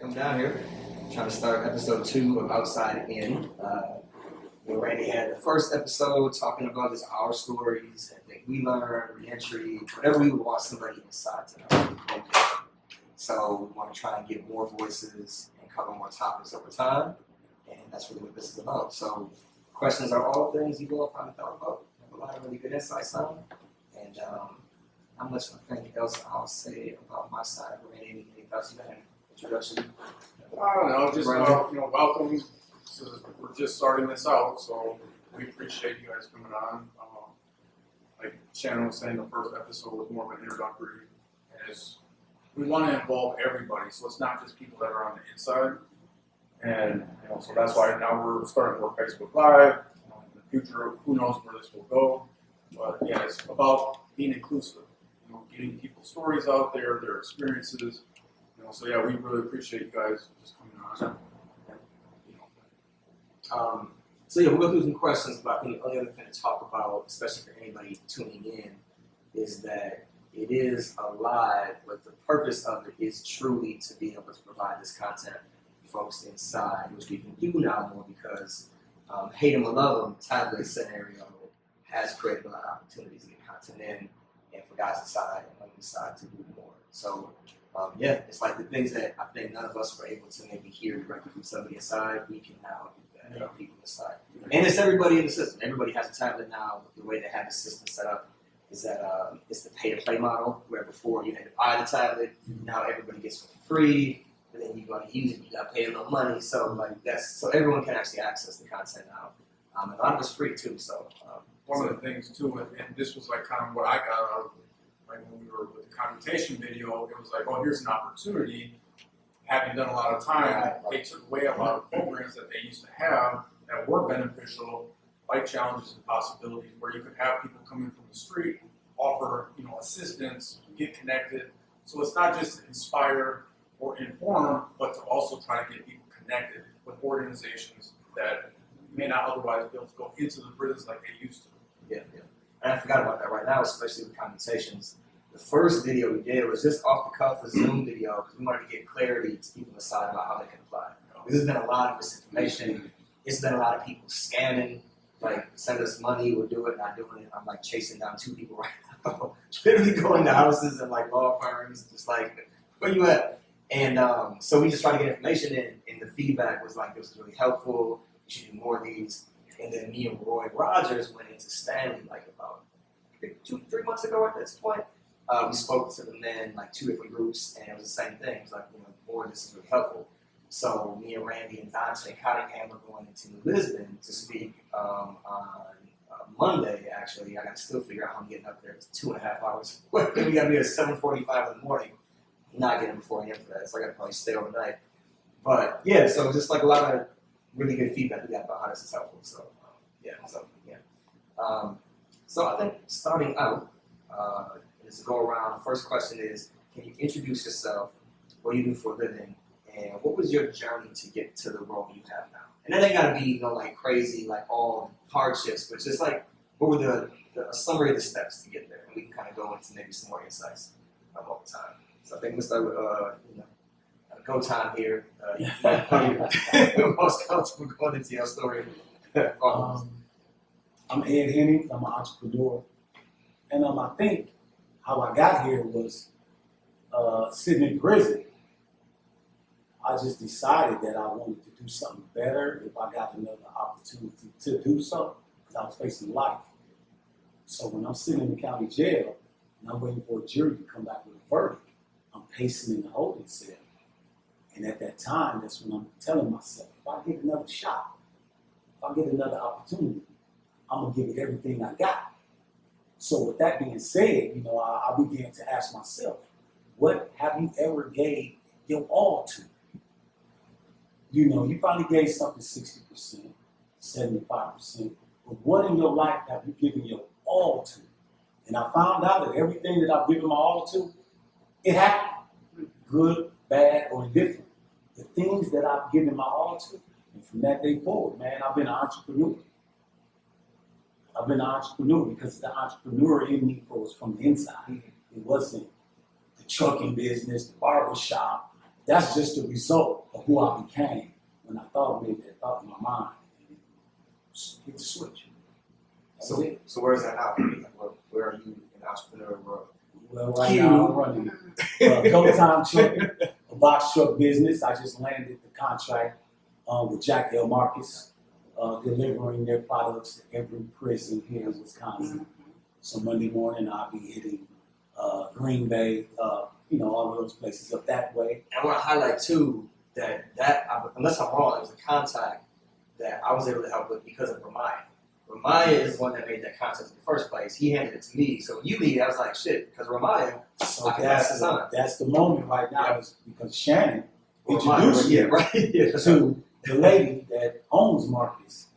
Coming down here, trying to start episode 2 of Outside In. We already had the first episode talking about just our stories and things we learned, reentry, whatever we would want somebody inside to know. So we want to try and get more voices and cover more topics over time, and that's really what this is about. So questions are all things you all probably thought about, have a lot of really good insights on, and not much anything else I'll say about my side. Any thoughts you had? Introduction? I don't know, just welcome. We're just starting this out, so we appreciate you guys coming on. Like Shannon was saying, the first episode was more of an introductory, as we want to involve everybody, so it's not just people that are on the inside. And so that's why now we're starting to work Facebook Live. In the future, who knows where this will go? But yeah, it's about being inclusive. Getting people's stories out there, their experiences. So yeah, we really appreciate you guys just coming on. So yeah, we'll go through some questions, but I think the only other thing to talk about, especially for anybody tuning in, is that it is a live, but the purpose of it is truly to be able to provide this content for folks inside, which we can do now more because hate them or love them, tablet scenario has created a lot of opportunities to get content in, and for guys inside and women inside to do more. So yeah, it's like the things that I think none of us were able to maybe hear directly from somebody inside, we can now do that from people inside. And it's everybody in the system. Everybody has a tablet now. The way they have the system set up is that it's the pay-to-play model, where before you had to buy the tablet, now everybody gets it for free, and then you're going to use it, you got to pay a little money. So like so everyone can actually access the content now. And a lot of it's free too. So one of the things too, and this was like kind of what I got out of like when we were with the commutation video, it was like, oh, here's an opportunity. Having done a lot of time, they took away a lot of programs that they used to have that were beneficial, like challenges and possibilities, where you could have people come in from the street, offer assistance, get connected. So it's not just to inspire or inform, but to also try to get people connected with organizations that may not otherwise be able to go into the prisons like they used to. Yeah. And I forgot about that right now, especially with commutations. The first video we did was just off the cuff, a Zoom video, because we wanted to get clarity to people aside about how they can apply. There's been a lot of misinformation. It's been a lot of people scamming, like send us money, we'll do it, not doing it. I'm like chasing down 2 people right now, literally going to houses and like law firms, just like, where you at? And so we just tried to get information in, and the feedback was like, this was really helpful, you should do more of these. And then me and Roy Rogers went into Stanley like about 2-3 months ago at this point. We spoke to the men, like 2 different groups, and it was the same thing. It was like, boy, this is really helpful. So me and Randy and Dante Cottingham are going into Lisbon to speak on Monday, actually. I got to still figure out how I'm getting up there. It's 2.5 hours. We got to be at 7:45 in the morning. I'm not getting before AM for that, so I got to probably stay overnight. But yeah, so just like a lot of really good feedback we got about how this is helpful. So so I think starting out, is to go around. First question is, can you introduce yourself, what you do for a living, and what was your journey to get to the role you have now? And that ain't gotta be, like crazy, like all hardships, but just like, what were the summary of the steps to get there? And we can kind of go into maybe some more insights over time. So I think we'll start with, go time here. You're most comfortable going into your story. I'm Ed Hennings. I'm an entrepreneur. And I think how I got here was sitting in prison. I just decided that I wanted to do something better if I got another opportunity to do so, because I was facing life. So when I'm sitting in the county jail and I'm waiting for a jury to come back with a verdict, I'm pacing in the holding cell. And at that time, that's when I'm telling myself, if I get another shot, if I get another opportunity, I'm going to give it everything I got. So with that being said, I began to ask myself, what have you ever gave your all to? You probably gave something 60%, 75%, but what in your life have you given your all to? And I found out that everything that I've given my all to, it happened, good, bad, or indifferent. The things that I've given my all to, and from that day forward, man, I've been an entrepreneur. I've been an entrepreneur because the entrepreneur in me was from the inside. It wasn't the trucking business, the barber shop, that's just the result of who I became when I made that thought in my mind. Hit the switch. So, so where is that now? Where are you in the entrepreneurial world? Well, right now I'm running a couple-time truck, a box truck business. I just landed the contract with Jack L. Marcus, delivering their products to every prison here in Wisconsin. So Monday morning I'll be hitting Green Bay, all of those places up that way. And I want to highlight too that unless I'm wrong, it was a contact that I was able to help with because of Ramaya. Ramaya is the one that made that contact in the first place. He handed it to me. So when you leave, I was like, shit, because Ramaya, So I can pass this on. that's the moment right now, is because Shannon Ramaya, introduced me yeah, right. Yeah. to the lady that owns Marcus.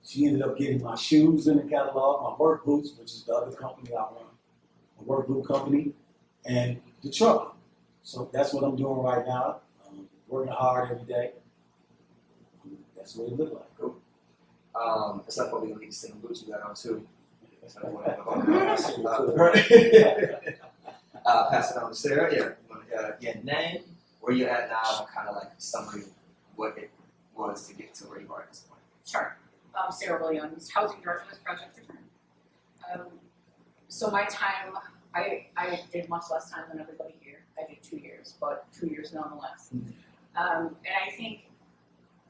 She ended up getting my shoes in the catalog, my work boots, which is the other company I run, a work boot company, and the truck. So that's what I'm doing right now. Working hard every day. That's what it looked like. Cool. It's not probably gonna be the same boots you got on too. Pass it on to Sarah. Yeah. Name, where you at now, and kind of like a summary of what it was to get to where you are at this point. Sure. Sara Williams, Housing Director with Project Return. So my time, I did much less time than everybody here. I did 2 years, but 2 years nonetheless. And I think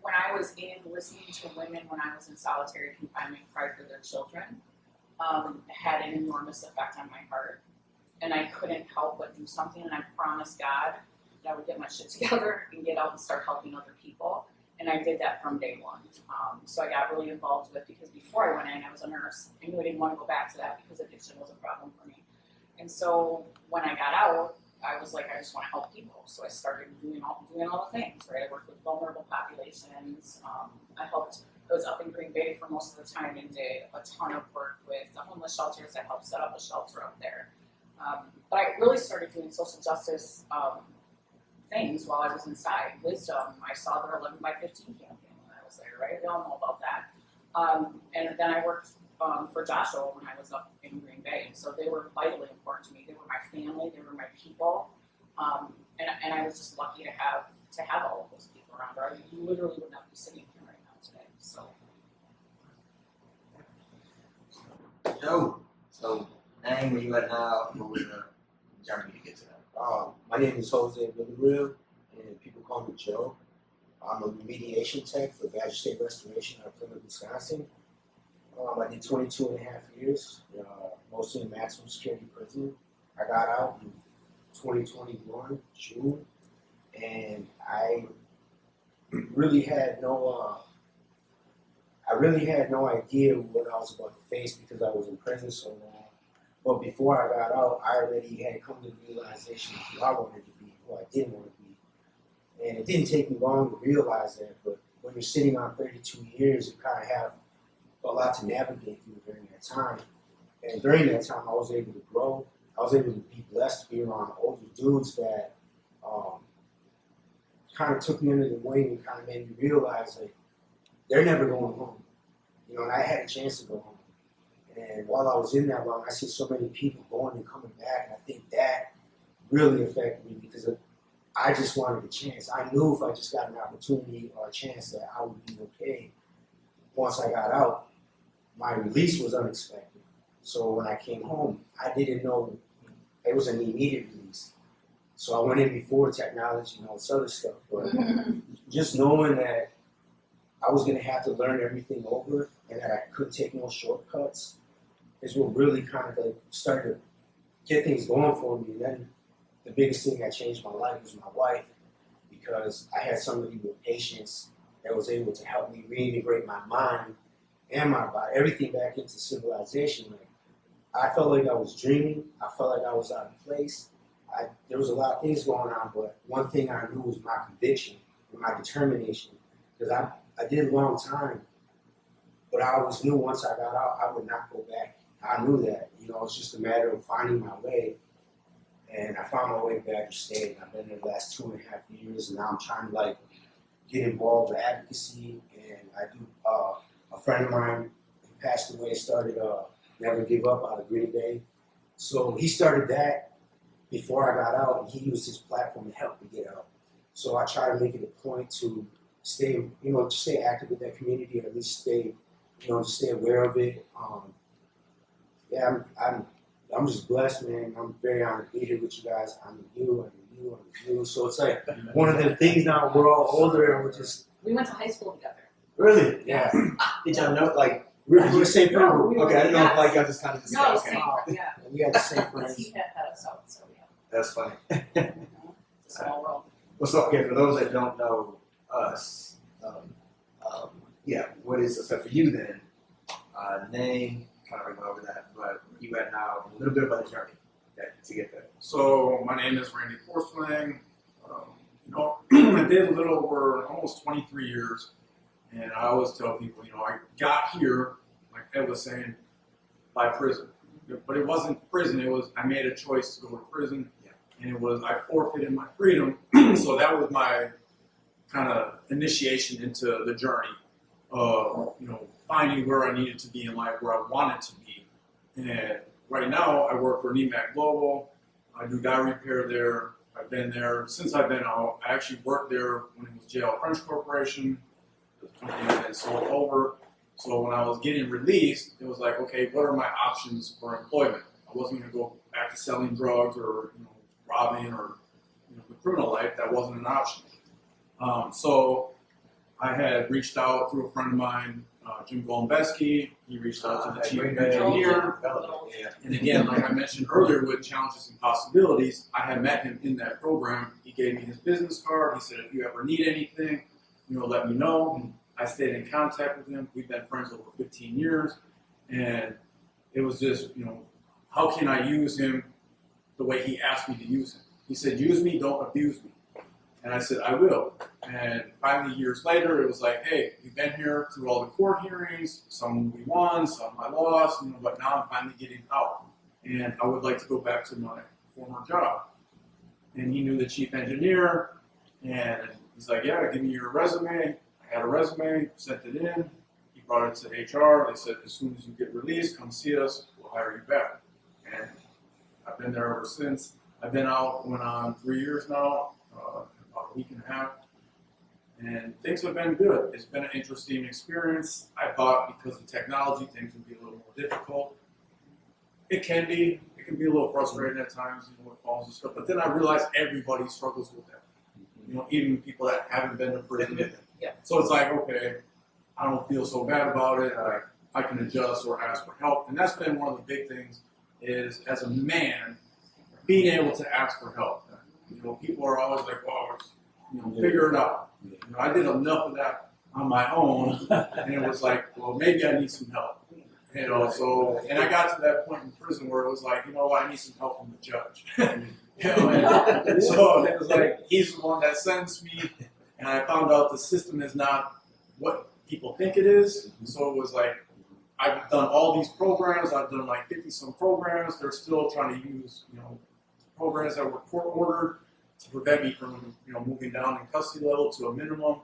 when I was listening to women when I was in solitary confinement cry for their children, had an enormous effect on my heart. And I couldn't help but do something, and I promised God that I would get my shit together and get out and start helping other people. And I did that from day one. So I got really involved with, because before I went in, I was a nurse. I knew I didn't want to go back to that because addiction was a problem for me. And so when I got out, I was like, I just want to help people. So I started doing all the things, right? I worked with vulnerable populations. I was up in Green Bay for most of the time and did a ton of work with the homeless shelters. I helped set up a shelter up there. But I really started doing social justice things while I was inside. Wisdom, I saw their 11 by 15 campaign when I was there, right? We all know about that. And then I worked for Joshua when I was up in Green Bay. And so they were vitally important to me. They were my family, they were my people. And I was just lucky to have all of those people around. Or you literally would not be sitting here right now today. So Joe, so name, where you at now, what was the journey to get to that? My name is Jose Villareal, and people call me Joe. I'm a remediation tech for Badger State Restoration out of Plymouth, Wisconsin. I did 22 and a half years, mostly in maximum security prison. I got out in 2021, June, and I really had no idea what I was about to face because I was in prison so long. But before I got out, I already had come to the realization of who I wanted to be, who I didn't want to be. And it didn't take me long to realize that, but when you're sitting on 32 years, you kind of have a lot to navigate through during that time. And during that time, I was able to grow. I was able to be blessed to be around older dudes that kind of took me under the wing and kind of made me realize like they're never going home. And I had a chance to go home. And while I was in that realm, I see so many people going and coming back, and I think that really affected me because I just wanted a chance. I knew if I just got an opportunity or a chance that I would be okay. Once I got out, my release was unexpected. So when I came home, I didn't know it was an immediate release. So I went in before technology and all this other stuff, but just knowing that I was gonna have to learn everything over and that I couldn't take no shortcuts is what really kind of like started to get things going for me. And then the biggest thing that changed my life was my wife, because I had somebody with patience that was able to help me reintegrate my mind and my body, everything back into civilization. Like, I felt like I was dreaming. I felt like I was out of place. There was a lot of things going on, but one thing I knew was my conviction and my determination, because I did a long time, but I always knew once I got out, I would not go back. I knew that, it's just a matter of finding my way. And I found my way back to state. I've been there the last 2.5 years, and now I'm trying to get involved with advocacy. And I do, a friend of mine who passed away started Never Give Up out of Green Bay. So he started that before I got out, and he used his platform to help me get out. So I try to make it a point to stay, stay active with that community, or at least stay, stay aware of it. Yeah, I'm just blessed, man. I'm very honored to be here with you guys. I'm you, and you. So it's like one of the things now. We're all older, and we're just We went to high school together. Really? yeah. Did y'all know, like, We're the same friend No, group. we okay, I didn't know if, Yes. like, y'all just kind of just No, okay. same, yeah. We had the same Because friends. he had us out, so yeah. That's funny. It's a small world. Well, so, okay, for those that don't know us, yeah, what is, so for you then, name, kind of went over that, but you had now a little bit about the journey to get there. So my name is Randy Forsterling. I did a little over almost 23 years, and I always tell people, I got here, like Ed was saying, by prison. But it wasn't prison, it was, I made a choice to go to prison, and it was, I forfeited my freedom. So that was my kind of initiation into the journey of, finding where I needed to be in life, where I wanted to be. And right now, I work for NEMAC Global. I do dye repair there. I've been there since I've been out. I actually worked there when it was JL French Corporation. The company had been sold over. So when I was getting released, it was like, okay, what are my options for employment? I wasn't going to go back to selling drugs or robbing or the criminal life. That wasn't an option. So I had reached out through a friend of mine, Jim Golombeski. He reached out to the chief engineer. And again, like I mentioned earlier with Challenges and Possibilities, I had met him in that program. He gave me his business card. He said, if you ever need anything, let me know. I stayed in contact with him. We've been friends over 15 years. And it was just, how can I use him the way he asked me to use him? He said, use me, don't abuse me. And I said, I will. And finally, years later, it was like, hey, you've been here through all the court hearings. Some we won, some I lost, but now I'm finally getting out. And I would like to go back to my former job. And he knew the chief engineer, and he's like, yeah, give me your resume. I had a resume, sent it in. He brought it to HR. They said, as soon as you get released, come see us. We'll hire you back. And I've been there ever since. I've been out, going on 3 years now. About a week and a half, and things have been good. It's been an interesting experience. I thought because of technology, things would be a little more difficult. It can be a little frustrating at times, with phones and stuff, but then I realized everybody struggles with that. Even people that haven't been to prison. Yeah. So it's like, okay, I don't feel so bad about it. I can adjust or ask for help. And that's been one of the big things is, as a man, being able to ask for help. People are always like, well, figure it out. I did enough of that on my own, and it was like, well, maybe I need some help. So, and I got to that point in prison where it was like, I need some help from the judge. And so it was like, he's the one that sentenced me, and I found out the system is not what people think it is. So it was like, I've done all these programs, I've done like 50-some programs, they're still trying to use, programs that were court ordered to prevent me from, moving down in custody level to a minimum.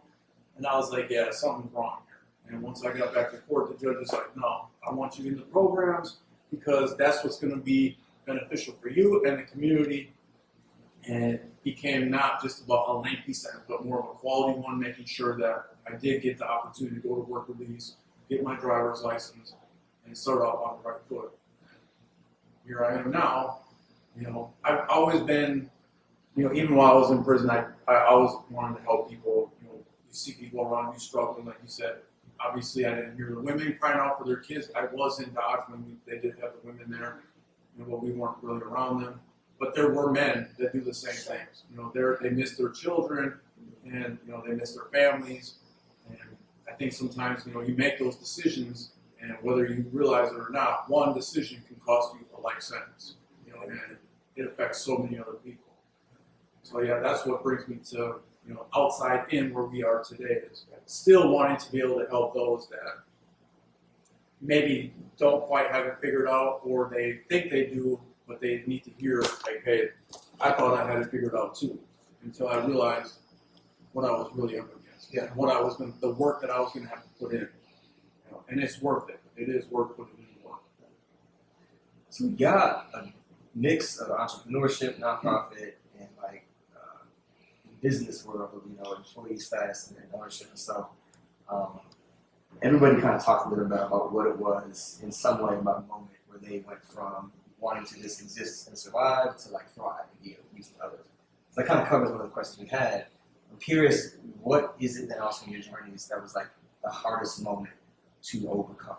And I was like, yeah, something's wrong here. And once I got back to court, the judge was like, no, I want you in the programs because that's what's going to be beneficial for you and the community. And it became not just about a lengthy sentence, but more of a quality one, making sure that I did get the opportunity to go to work release, get my driver's license, and start off on the right foot. Here I am now. I've always been, even while I was in prison, I always wanted to help people. You see people around you struggling, like you said. Obviously, I didn't hear the women crying out for their kids. I was in Dodge when they did have the women there, but we weren't really around them. But there were men that do the same things. They miss their children, and they miss their families. And I think sometimes, you make those decisions, and whether you realize it or not, one decision can cost you a life sentence. And it affects so many other people. So yeah, that's what brings me to, outside in where we are today, is still wanting to be able to help those that maybe don't quite have it figured out, or they think they do, but they need to hear, like, hey, I thought I had it figured out too, until I realized what I was really up against. Yeah. What the work that I was going to have to put in. And it's worth it. It is worth putting in the work. So we got a mix of entrepreneurship, nonprofit, and business world of, you know, employee status and ownership. And so everybody kind of talked a little bit about what it was in some way about a moment where they went from wanting to just exist and survive to like thrive and be of use to others. So that kind of covers one of the questions we had. I'm curious, what is it that also in your journeys that was like the hardest moment to overcome?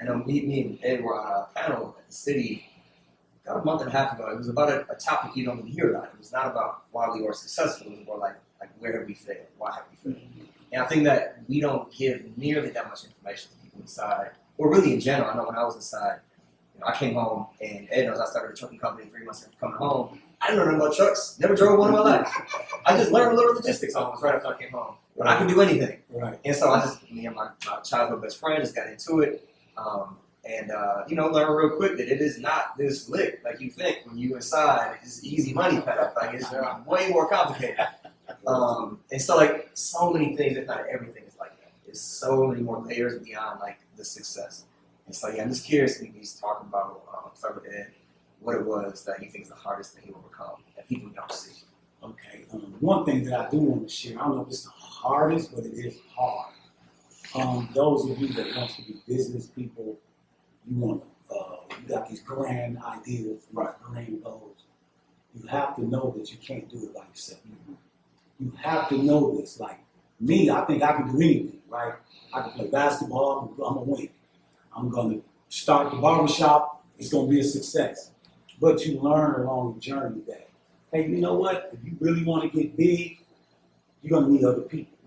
And me and Ed were on a panel at the city about a month and a half ago. It was about a topic you don't really hear about. It was not about why we were successful. It was more like where have we failed? Why have we failed? And I think that we don't give nearly that much information to people inside, or really in general. I know when I was inside, you know, I came home and Ed knows I started a trucking company 3 months after coming home. I didn't know nothing about trucks. Never drove one in my life. I just learned a little logistics almost right after I came home. But I can do anything. Right. And so me and my childhood best friend just got into it. You know, learn real quick that it is not this lit like you think when you inside. It's easy money path. Like it's way more complicated. And so like so many things, if not everything, is like that. There's so many more layers beyond like the success. And so yeah, I'm just curious when he's talking about start with Ed, what it was that you think is the hardest thing to overcome that people don't see. Okay. One thing that I do want to share, I don't know if it's the hardest, but it is hard. Those of you that want to be business people, you got these grand ideas, right, grand goals. You have to know that you can't do it by yourself. You have to know this. Like me, I think I can do anything, right? I can play basketball, I'm gonna win. I'm gonna start the barbershop, it's gonna be a success. But you learn along the journey that, hey, you know what? If you really want to get big, you're gonna need other people.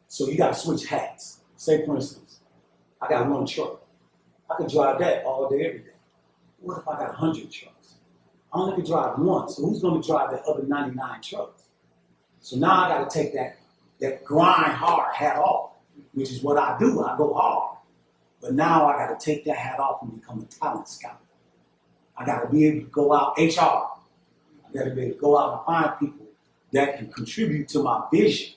So you gotta switch hats. Say for instance, I got one truck. I could drive that all day, every day. What if I got 100 trucks? I only could drive one, so who's gonna drive the other 99 trucks? So now I gotta take that grind hard hat off, which is what I do. I go hard. But now I gotta take that hat off and become a talent scout. I gotta be able to go out HR. I gotta be able to go out and find people that can contribute to my vision.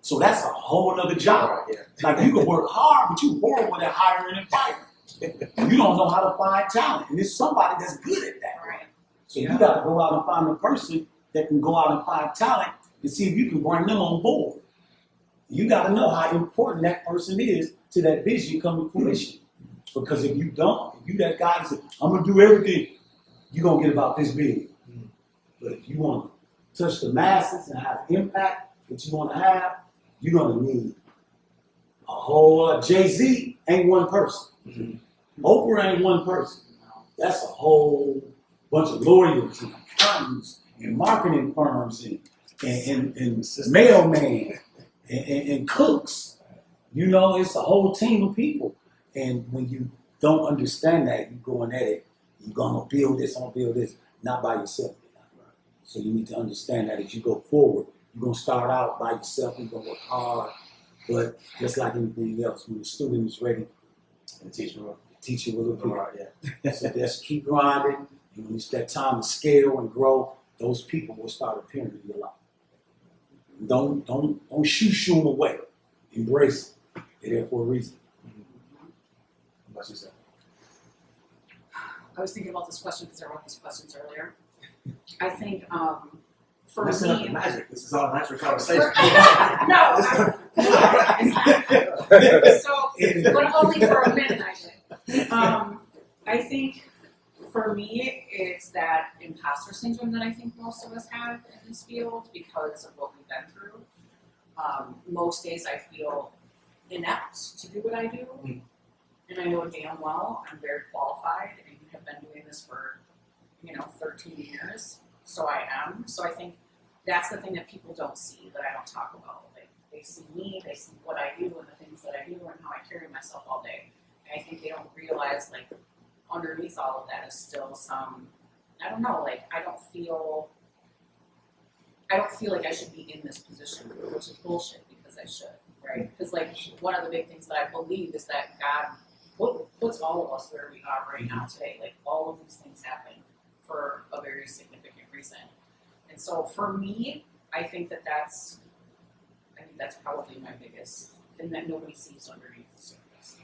So that's a whole other job. Yeah. Like you can work hard, but you're horrible at hiring and firing. You don't know how to find talent, and there's somebody that's good at that. Right. So you got to go out and find a person that can go out and find talent and see if you can bring them on board. You got to know how important that person is to that vision coming to fruition. Because if you don't, if you that guy that says, I'm gonna do everything, you're gonna get about this big. But if you want to touch the masses and have the impact that you want to have, you're gonna need a whole Jay-Z ain't one person. Oprah ain't one person. That's a whole bunch of lawyers and accountants and marketing firms and mailmen and cooks. You know, it's a whole team of people. And when you don't understand that, you're going at it, you're gonna build this, not by yourself. So you need to understand that as you go forward, you're gonna start out by yourself, you're gonna work hard, but just like anything else, when the student is ready, The teacher will. the teacher will appear. Right, yeah. So just keep grinding, and when it's that time to scale and grow, those people will start appearing in your life. Don't shoo them away. Embrace it. They're there for a reason. What you say? I was thinking about this question because I wrote these questions earlier. I think for Messing up the me, magic. This is all natural conversation. no, so but only for a minute I did. I think for me it's that imposter syndrome that I think most of us have in this field because of what we've been through. Most days I feel inept to do what I do. And I know damn well I'm very qualified and have been doing this for, 13 years. So I am. So I think that's the thing that people don't see, that I don't talk about. Like they see me, they see what I do and the things that I do and how I carry myself all day. And I think they don't realize like underneath all of that is still some, I don't know, like I don't feel like I should be in this position, which is bullshit because I should, right? Because like one of the big things that I believe is that God puts all of us where we are right now today. Like all of these things happen for a very significant reason. And so for me, I think that's probably my biggest thing that nobody sees underneath the surface.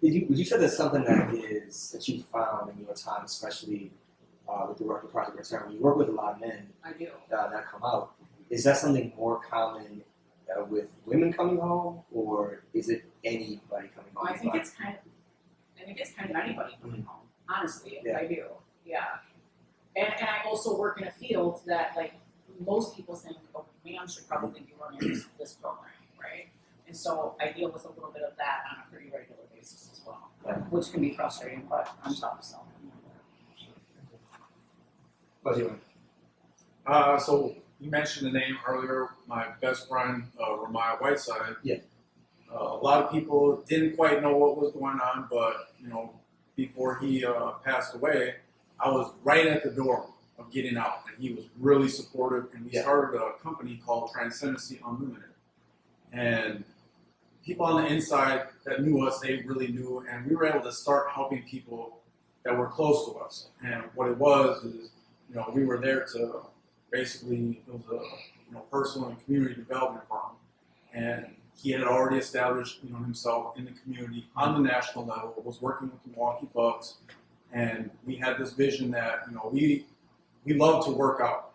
Would you say that's something that you found in your time, especially with the work of Project Return? When you work with a lot of men I do. that come out, is that something more common with women coming home, or is it anybody coming home? I think it's kind of anybody coming home, honestly, Yeah. I do, yeah. And I also work in a field that, like, most people think, oh, ma'am should probably be running this program, right? And so I deal with a little bit of that on a pretty regular basis as well, which can be frustrating, but I'm tough, so. What do you want? So you mentioned the name earlier, my best friend, Ramaya Whiteside. Yeah. A lot of people didn't quite know what was going on, but, before he passed away, I was right at the door of getting out, and he was really supportive, and we Yeah. started a company called Transcendency Unlimited. And people on the inside that knew us, they really knew, and we were able to start helping people that were close to us. And what it was is, we were there to basically, it was a personal and community development firm, and he had already established himself in the community on the national level, was working with the Milwaukee Bucks, and we had this vision that we love to work out.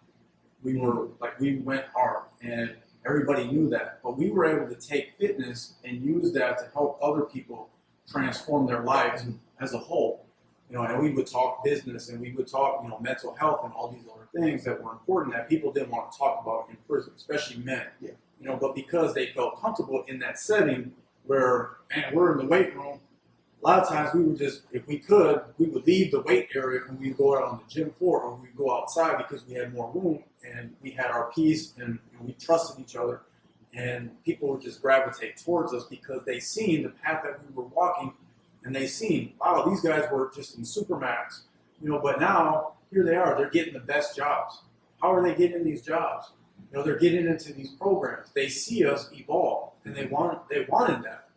We went hard, and everybody knew that, but we were able to take fitness and use that to help other people transform their lives as a whole. And we would talk business, and we would talk, mental health and all these other things that were important that people didn't want to talk about in prison, especially men. Yeah. But because they felt comfortable in that setting where, man, we're in the weight room, a lot of times we would just, if we could, we would leave the weight area and we'd go out on the gym floor, or we'd go outside because we had more room and we had our peace and we trusted each other. And people would just gravitate towards us because they seen the path that we were walking, and they seen, wow, these guys were just in Supermax, but now here they are, they're getting the best jobs. How are they getting these jobs? They're getting into these programs. They see us evolve, and they wanted that.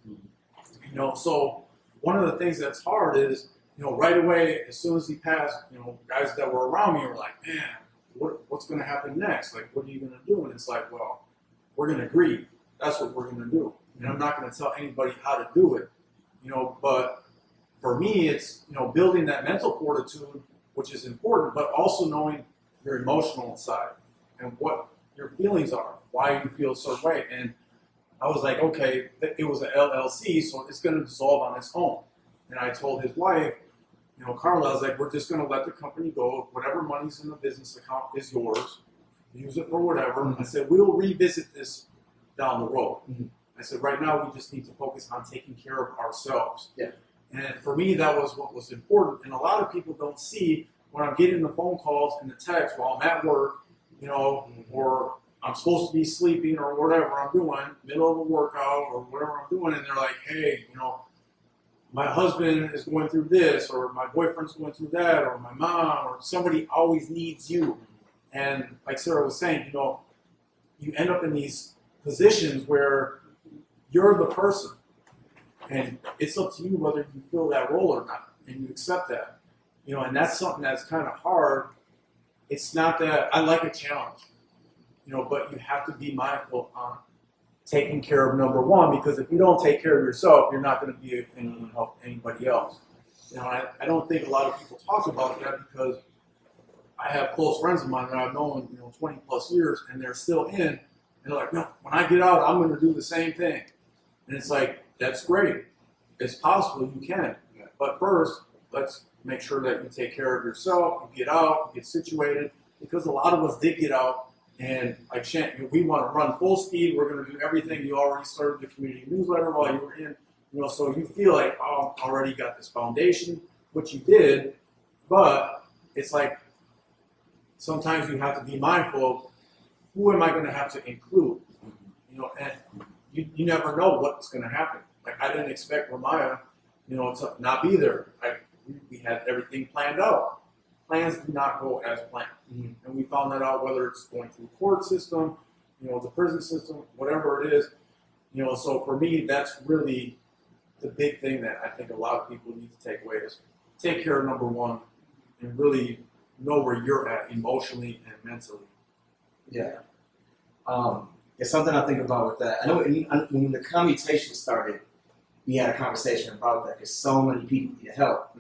So one of the things that's hard is, right away, as soon as he passed, guys that were around me were like, man, what's going to happen next? Like, what are you going to do? And it's like, well, we're going to grieve. That's what we're going to do. And I'm not going to tell anybody how to do it. But for me, it's, building that mental fortitude, which is important, but also knowing your emotional side and what your feelings are, why you feel so way. And I was like, okay, it was an LLC, so it's going to dissolve on its own. And I told his wife, Carla, I was like, we're just going to let the company go. Whatever money's in the business account is yours. Use it for whatever. Mm-hmm. I said, we'll revisit this down the road. Mm-hmm. I said, right now, we just need to focus on taking care of ourselves. Yeah. And for me, that was what was important. And a lot of people don't see when I'm getting the phone calls and the text while I'm at work, or I'm supposed to be sleeping or whatever I'm doing, middle of a workout or whatever I'm doing, and they're like, hey, my husband is going through this, or my boyfriend's going through that, or my mom, or somebody always needs you. And like Sara was saying, you end up in these positions where you're the person, and it's up to you whether you fill that role or not, and you accept that. And that's something that's kind of hard. It's not that I like a challenge, but you have to be mindful on taking care of number one, because if you don't take care of yourself, you're not going to be able to help anybody else. I don't think a lot of people talk about that, because I have close friends of mine that I've known, 20 plus years, and they're still in, and they're like, no, when I get out, I'm going to do the same thing. And it's like, that's great. It's possible you can. But first, let's make sure that you take care of yourself, you get out, you get situated, because a lot of us did get out, and like Shannon, we want to run full speed, we're going to do everything. You already started the community newsletter while you were in, so you feel like, oh, I already got this foundation, which you did, but it's like, sometimes you have to be mindful of who am I going to have to include, and you never know what's going to happen. Like, I didn't expect Ramaya, to not be there. We had everything planned out. Plans do not go as planned. Mm-hmm. And we found that out, whether it's going through the court system, the prison system, whatever it is. So for me, that's really the big thing that I think a lot of people need to take away is take care of number one and really know where you're at emotionally and mentally. Yeah. It's something I think about with that. I know when the commutation started, we had a conversation about that because so many people need help.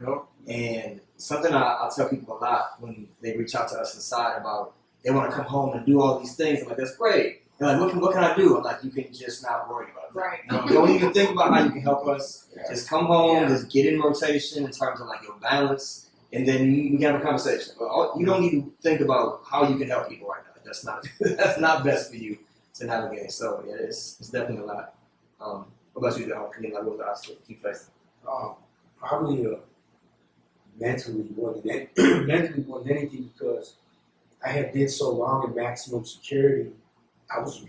And something I'll tell people a lot when they reach out to us inside about they want to come home and do all these things. I'm like, that's great. They're like, what can I do? I'm like, you can just not worry about it. Right. Don't even think about how you can help us. Yeah. Just come home, Yeah. just get in rotation in terms of like your balance, and then we can have a conversation. But you don't need to think about how you can help people right now. That's not that's not best for you to navigate. So yeah, it's definitely a lot. What about you, John? Like, what was the obstacle you faced? Probably mentally more than mentally more than anything, because I had did so long in maximum security. I was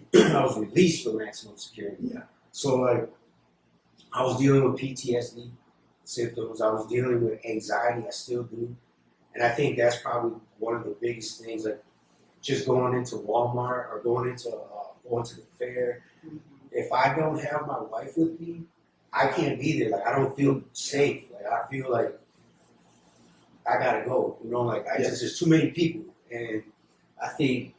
released from maximum security. Yeah. So like I was dealing with PTSD symptoms. I was dealing with anxiety. I still do, and I think that's probably one of the biggest things. Like just going into Walmart or going to the fair. If I don't have my wife with me, I can't be there. Like I don't feel safe. Like I feel like I gotta go. You know, like just there's too many people, and I think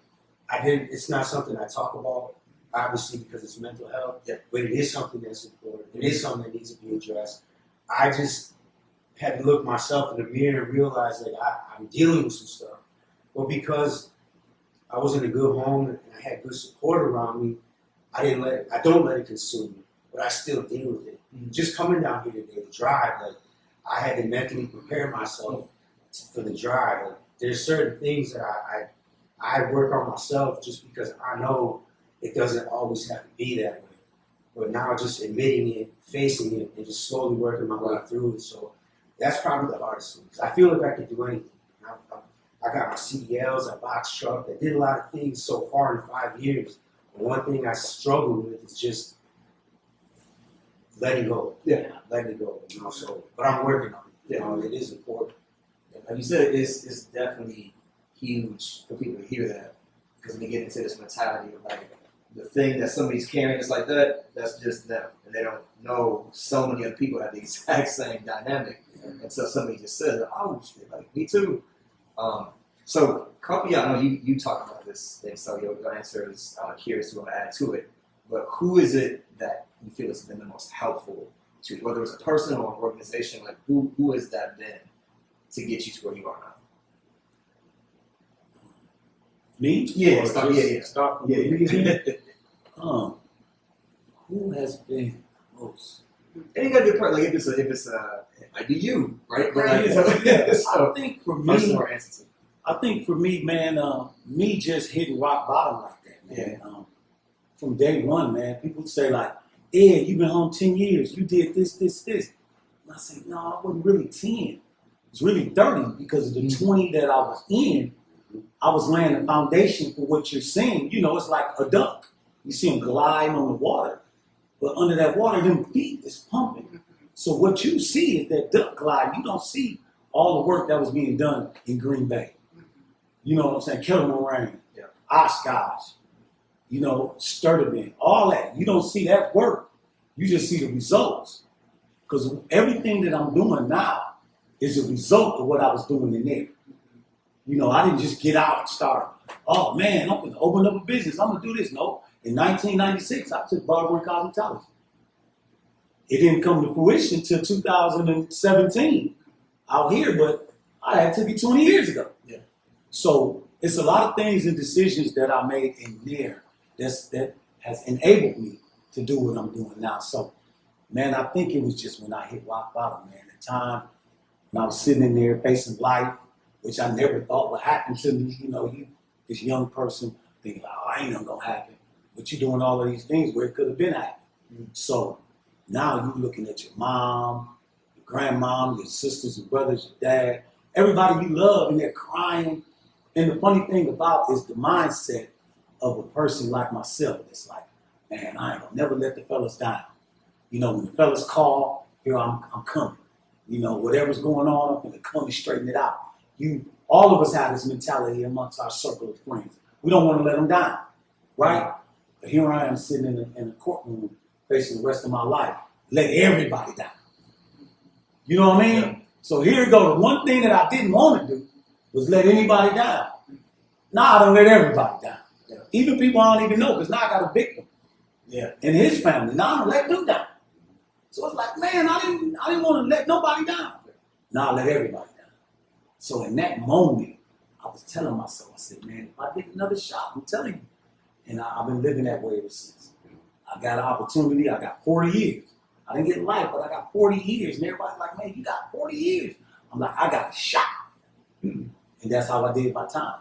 it's not something I talk about, obviously, because it's mental health. Yeah. But it is something that's important. It is something that needs to be addressed. I just had to look myself in the mirror and realize like I'm dealing with some stuff. But because I was in a good home and I had good support around me, I don't let it consume me, but I still deal with it. Mm-hmm. Just coming down here today to drive, like I had to mentally prepare myself for the drive. Like, there's certain things that I work on myself just because I know it doesn't always have to be that way. But now just admitting it, facing it, and just slowly working my way through it. So that's probably the hardest thing. 'Cause I feel like I could do anything. I got my CDLs, I box truck, I did a lot of things so far in 5 years. And one thing I struggle with is just letting go. Yeah. Letting it go. You know, so but I'm working on it. You know, it is important. Like you said, it's definitely huge for people to hear that, because when they get into this mentality of like the thing that somebody's carrying is like that's just them, and they don't know so many other people have the exact same dynamic, and so somebody just says, "Oh shit, like me too." So couple, I know you talked about this thing, so your answer is curious to add to it. But who is it that you feel has been the most helpful to you, whether it's a person or an organization? Like who has that been to get you to where you are now? Me? Yeah, Or start- just yeah. start from Yeah, the beginning? Who has been most? And you gotta be part, like if it's it might be you, right? But like, I so think for person me, or entity. I think for me, man, me just hitting rock bottom like that, man. From day one, man, people say like, Ed, you've been home 10 years. You did this. And I say, no, I wasn't really 10. It's really 30 because of the 20 that I was in. I was laying the foundation for what you're seeing. You know, it's like a duck. You see him gliding on the water. But under that water, them feet is pumping. So what you see is that duck glide. You don't see all the work that was being done in Green Bay. You know what I'm saying? Killer Moraine, Oshkosh, you know, Sturtevant, all that. You don't see that work. You just see the results. Because everything that I'm doing now is a result of what I was doing in there. You know, I didn't just get out and start, oh man, I'm going to open up a business. I'm going to do this. No. In 1996, I took barbering cosmetology. It didn't come to fruition until 2017 out here, but I had took it 20 years ago. Yeah. So it's a lot of things and decisions that I made in there that has enabled me to do what I'm doing now. So, man, I think it was just when I hit rock bottom, man. The time when I was sitting in there facing life, which I never thought would happen to me. You know, you this young person thinking, oh, ain't nothing gonna happen. But you're doing all of these things where it could have been happening. Mm-hmm. So now you're looking at your mom, your grandmom, your sisters and brothers, your dad, everybody you love, and they're crying. And the funny thing about is the mindset of a person like myself. It's like, man, I ain't gonna never let the fellas down. You know, when the fellas call, here I'm coming. You know, whatever's going on, I'm gonna come and straighten it out. All of us have this mentality amongst our circle of friends. We don't want to let them down, right? But here I am sitting in a courtroom facing the rest of my life, let everybody down. You know what I mean? Yeah. So here we go. The one thing that I didn't want to do was let anybody down. Now I don't let everybody down. Yeah. Even people I don't even know, because now I got a victim. Yeah. And his family. Now I don't let them down. So it's like, man, I didn't want to let nobody down. Now I let everybody down. So in that moment, I was telling myself, I said, man, if I get another shot, I'm telling you. And I've been living that way ever since. I got an opportunity. I got 40 years. I didn't get life, but I got 40 years. And everybody's like, man, you got 40 years. I'm like, I got a shot. And that's how I did my time.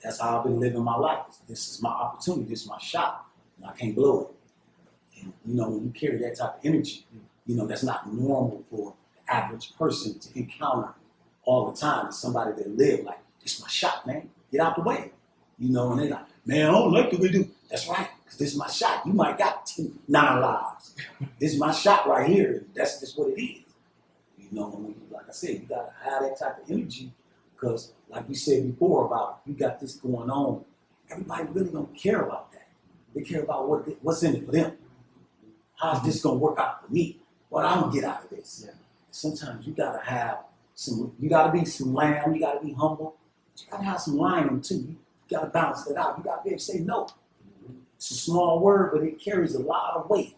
That's how I've been living my life. This is my opportunity. This is my shot. And I can't blow it. And, you know, when you carry that type of energy, you know, that's not normal for the average person to encounter all the time. It's somebody that live like, this is my shot, man. Get out the way. You know, and they're like, man, I don't like the way you do. That's right, because this is my shot. You might got 9 lives. This is my shot right here. That's just what it is. You know, like I said, you got to have that type of energy because, like we said before about you got this going on, everybody really don't care about that. They care about what's in it for them. How's this going to work out for me? What I'm going to get out of this? Yeah. Sometimes you got to have you got to be some lamb, you got to be humble. But you got to have some lion too. You got to balance that out. You got to be able to say no. It's a small word, but it carries a lot of weight.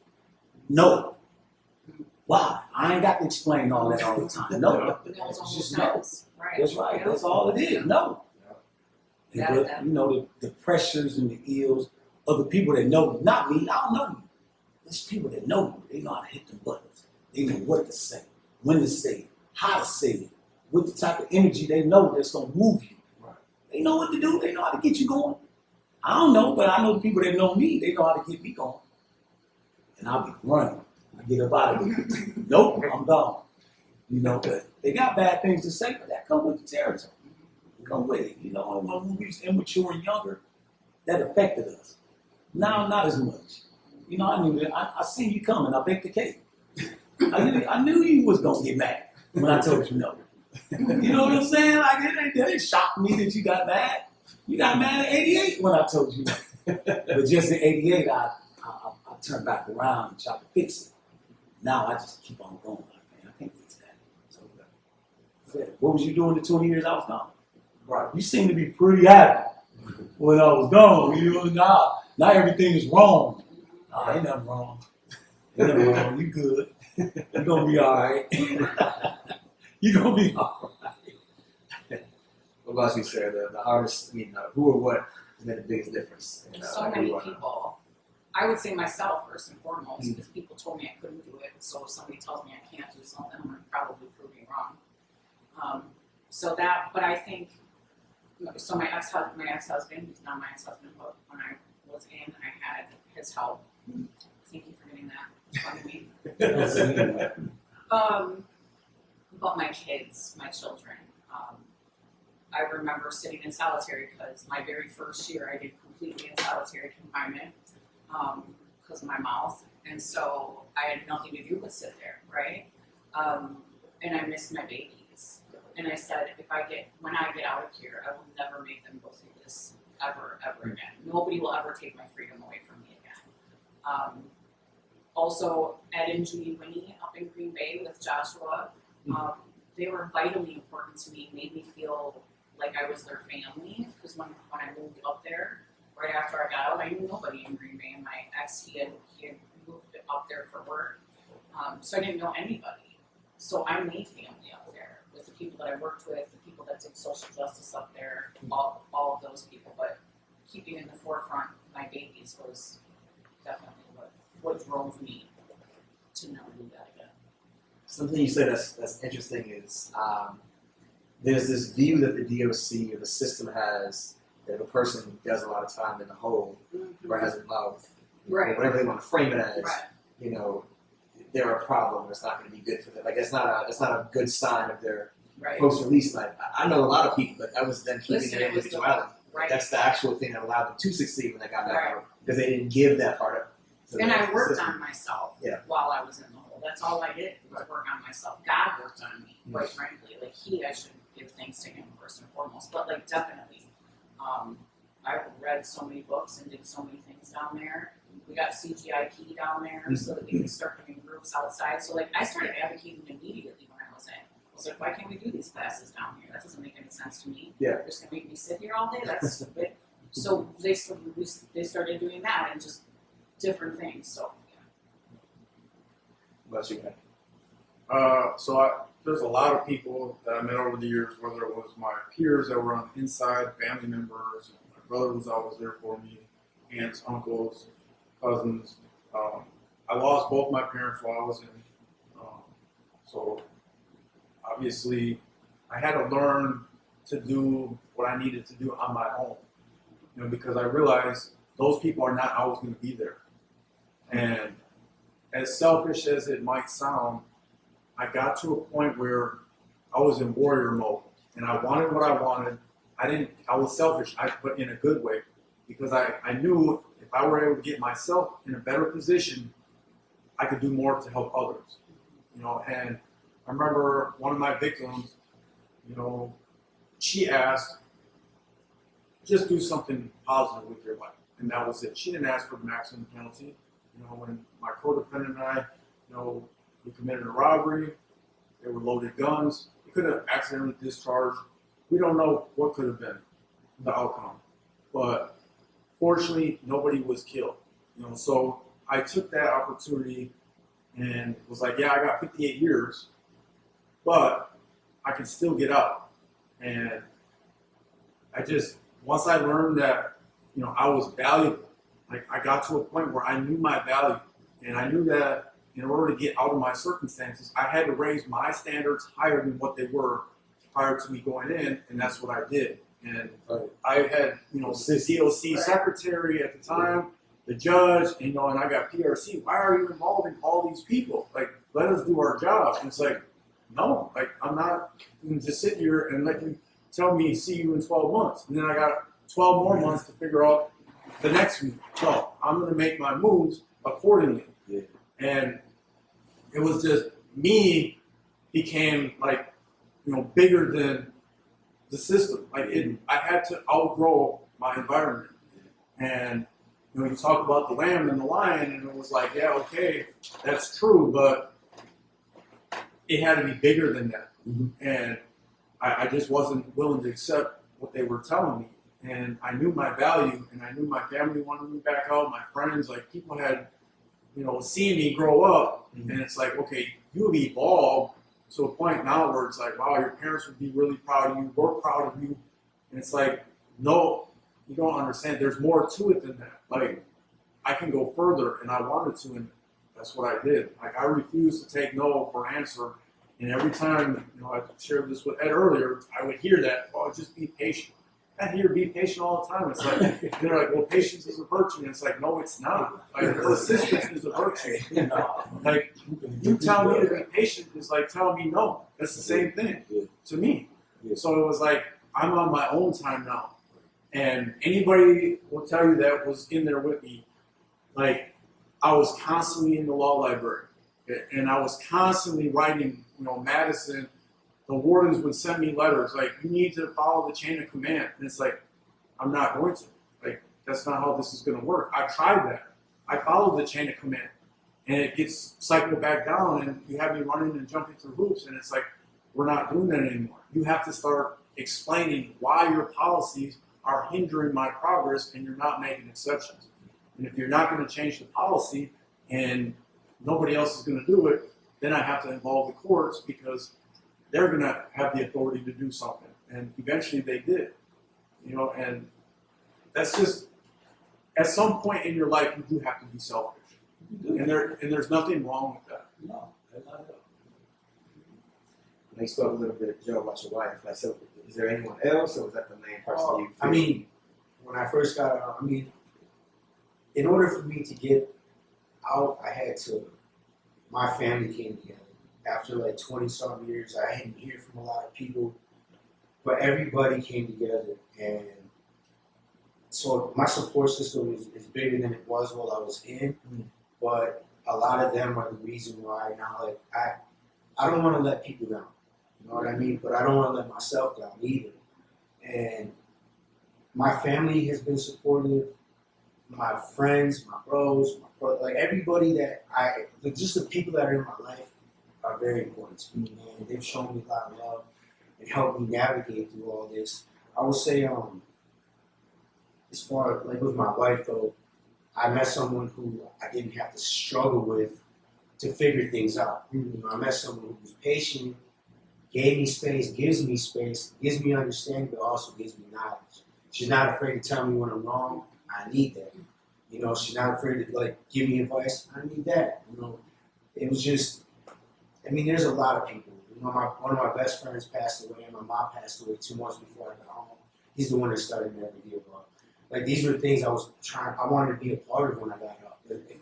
No. Why? I ain't got to explain all that all the time. No. No, it's It's almost just no. nice. Right. That's right. Yeah. That's all it is. No. Yeah. But, Yeah. you know, the pressures and the ills of the people that know you. Not me. I don't know you. There's people that know you. They know how to hit the buttons. They know what to say, when to say it, how to say it, with the type of energy they know that's going to move you. Right. They know what to do. They know how to get you going. I don't know, but I know the people that know me. They know how to get me going. And I'll be running. I get up out of here. Nope, I'm gone. You know, but they got bad things to say, but that comes with the territory. Come with it. You know, when we was immature and younger, that affected us. Now, not as much. You know, I knew that. I seen you coming. I baked the cake. I knew you was going to get mad when I told you no. You know what I'm saying? Like, it didn't shock me that you got mad. You got mad at 88 when I told you no. But just in 88, I turned back around and tried to fix it. Now I just keep on going. Like, man, I can't fix that. So, what was you doing the 20 years I was gone? Right. You seem to be pretty happy when I was gone. You know, now everything is wrong. Ain't nothing wrong. Ain't nothing wrong. You good. You're going to be all right. You're going to be all right. What about you, Sarah? The hardest, who or what has made the biggest difference? So many people. I would say myself first and foremost, because people told me I couldn't do it. So if somebody tells me I can't do something, I'm going to probably prove me wrong. But I think, so my ex-husband, he's not my ex-husband, but when I was in, I had his help. Thank you for getting that on me. But my kids, my children, I remember sitting in solitary because my very first year I did completely in solitary confinement because of my mouth. And so I had nothing to do but sit there, right? And I missed my babies. And I said, when I get out of here, I will never make them go through this ever again. Nobody will ever take my freedom away from me again. Also, Ed and Judy Winnie up in Green Bay with Joshua, they were vitally important to me, made me feel like I was their family, because when I moved up there, right after I got out, I knew nobody in Green Bay, and my ex, he had moved up there for work, so I didn't know anybody. So I made family up there with the people that I worked with, the people that did social justice up there, all of those people, but keeping in the forefront my babies was definitely what drove me to never do that again. Something you said that's interesting is there's this view that the DOC or the system has that if a person does a lot of time in the hole or has a mouth, Right. whatever they want to frame it as, Right. They're a problem. It's not going to be good for them. Like it's not a good sign of their Right. post-release life. I know a lot of people, but that was them keeping Listen, their it was the- individuality. Right. That's the actual thing that allowed them to succeed when they got back Right. out because they didn't give that part up. To And the I worked system. on myself Yeah. while I was in the hole. That's all I did was work on myself. God worked on me, quite frankly. Like I should give thanks to him first and foremost. But like definitely, I read so many books and did so many things down there. We got CGIP down there so that we could start doing groups outside. So like I started advocating immediately when I was in. I was like, why can't we do these classes down here? That doesn't make any sense to me. Yeah. They're just gonna make me sit here all day. That's stupid. So they started doing that and just different things. So What about you, man? So there's a lot of people that I met over the years, whether it was my peers that were on the inside, family members, my brother was always there for me, aunts, uncles, cousins. I lost both my parents while I was in, so obviously I had to learn to do what I needed to do on my own, because I realized those people are not always going to be there. And as selfish as it might sound, I got to a point where I was in warrior mode and I wanted what I wanted. I was selfish, but in a good way, because I knew if I were able to get myself in a better position, I could do more to help others. And I remember one of my victims, she asked, just do something positive with your life. And that was it. She didn't ask for the maximum penalty. When my co-defendant and I, we committed a robbery, there were loaded guns. We could have accidentally discharged. We don't know what could have been the outcome. But fortunately, nobody was killed. So I took that opportunity and was like, yeah, I got 58 years, but I can still get out. And once I learned that, I was valuable, like I got to a point where I knew my value, and I knew that in order to get out of my circumstances, I had to raise my standards higher than what they were prior to me going in, and that's what I did. And I had, the DOC secretary at the time, the judge, and I got PRC. Why are you involving all these people? Like, let us do our job. And it's like, no, like I'm not going to just sit here and let you tell me see you in 12 months. And then I got 12 more months to figure out the next week. No, I'm going to make my moves accordingly. Yeah. And it was just me became like, bigger than the system. Like I had to outgrow my environment. And you talk about the lamb and the lion, and it was like, yeah, okay, that's true, but it had to be bigger than that. Mm-hmm. And I just wasn't willing to accept what they were telling me. And I knew my value, and I knew my family wanted me back out, my friends, like people had, seen me grow up, and it's like, okay, you've evolved to a point now where it's like, wow, your parents would be really proud of you, we're proud of you. And it's like, no, you don't understand. There's more to it than that. Like, I can go further, and I wanted to, and that's what I did. Like, I refused to take no for an answer. And every time, I shared this with Ed earlier, I would hear that, oh, just be patient. I hear be patient all the time. It's like, they're like, well, patience is a virtue. And it's like, no, it's not. Like, persistence is a virtue. Like, you tell me to be patient is like telling me no. That's the same thing to me. So it was like, I'm on my own time now. And anybody will tell you that was in there with me. Like, I was constantly in the law library. And I was constantly writing, Madison, the wardens would send me letters like, you need to follow the chain of command. And it's like, I'm not going to. Like, that's not how this is going to work. I tried that. I followed the chain of command. And it gets cycled back down, and you have me running and jumping through hoops. And it's like, we're not doing that anymore. You have to start explaining why your policies are hindering my progress, and you're not making exceptions. And if you're not going to change the policy and nobody else is going to do it, then I have to involve the courts because they're going to have the authority to do something. And eventually they did, and that's just, at some point in your life, you do have to be selfish. And there's nothing wrong with that. No, not at all. They spoke a little bit, Joe, about your wife. Like, so is there anyone else, or was that the main person you? I mean, when I first got out, in order for me to get out, my family came together. After like 20-some years, I hadn't heard from a lot of people, but everybody came together. And so my support system is bigger than it was while I was in, but a lot of them are the reason why now, like, I don't want to let people down, you know what I mean? But I don't want to let myself down either. And my family has been supportive, my friends, my bros, like everybody just the people that are in my life are very important to me, man. They've shown me a lot of love and helped me navigate through all this. I would say, as far like with my wife though, I met someone who I didn't have to struggle with to figure things out. I met someone who was patient gave me space, gives me understanding, but also gives me knowledge. She's not afraid to tell me when I'm wrong. I need that. You know, she's not afraid to like give me advice. I need that. You know, it was just. I mean, there's a lot of people. You know, one of my best friends passed away, and my mom passed away 2 months before I got home. He's the one that started me every day about. Like these were things I wanted to be a part of when I got out.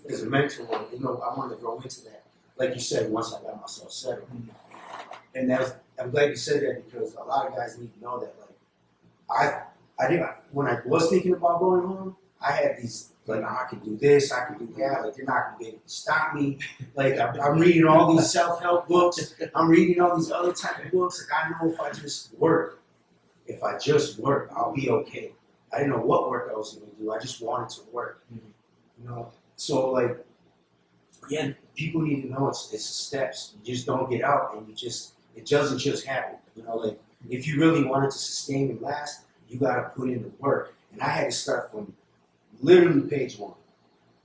As a mentor, you know, I wanted to go into that. Like you said, once I got myself settled. And I'm glad you said that because a lot of guys need to know that. Like, when I was thinking about going home, I had these, like, I can do this, I can do that. Like, they're not going to be able to stop me. Like, I'm reading all these self-help books. I'm reading all these other type of books. Like, I know if I just work, I'll be okay. I didn't know what work I was going to do. I just wanted to work. You know? So, like, yeah, people need to know it's steps. You just don't get out and it doesn't just happen. You know, like, if you really wanted to sustain and last, you got to put in the work. And I had to start from literally page 1.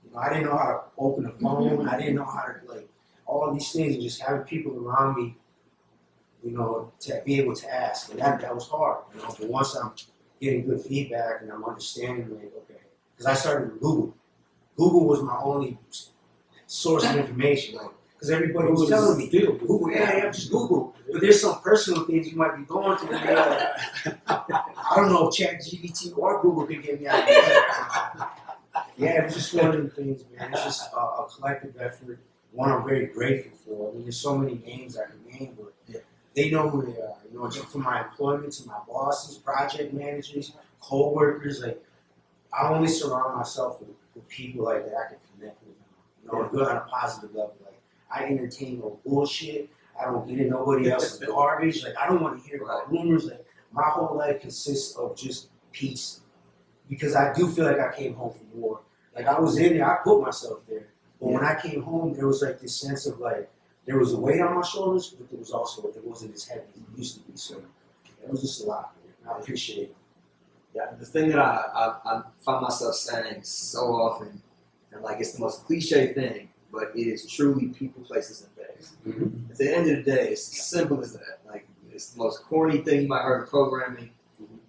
You know, I didn't know how to open a phone. I didn't know how to, like, all these things, and just having people around me, you know, to be able to ask. And that was hard, you know. But once I'm getting good feedback and I'm understanding, like, okay, because I started with Google. Google was my only source of information, like, because everybody was telling me, Google, yeah, just Google. But there's some personal things you might be going through. And you're like, I don't know if ChatGPT or Google could get me out of that. Yeah, it was just one of the things, man. It's just a collective effort. One I'm very grateful for. I mean, there's so many names I can name, but they know who they are. You know, just from my employment to my bosses, project managers, co-workers, like, I only surround myself with people like that I can connect with. You know, good on a positive level. Like, I entertain no bullshit. I don't get in nobody else's garbage. Like, I don't want to hear about rumors. Like, my whole life consists of just peace. Because I do feel like I came home from war. Like, I was in there, I put myself there. But when I came home, there was like this sense of like, there was a weight on my shoulders, but there was also, it wasn't as heavy as it used to be. So it was just a lot, man. I appreciate it. Yeah, the thing that I find myself saying so often, and like it's the most cliche thing, but it is truly people, places, and things. Mm-hmm. At the end of the day, it's as simple as that. Like, it's the most corny thing you might heard in programming,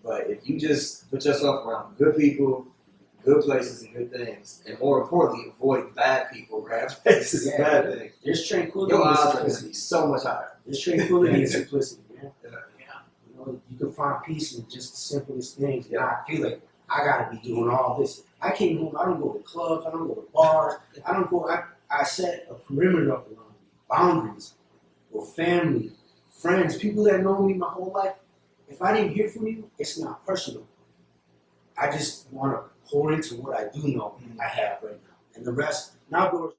but if you just put yourself around good people, good places, and good things, and more importantly, avoid bad people, bad places, and bad things, There's tranquility your and odds are going to simplicity. be so much higher. There's tranquility and simplicity, man. Yeah. You know, you can find peace in just the simplest things. And I feel like I gotta be doing all this. I came home, I don't go to clubs, I don't go to bars, I set a perimeter up around me, boundaries with family, friends, people that know me my whole life. If I didn't hear from you, it's not personal. I just want to pour into what I do know I have right now. And the rest, now goes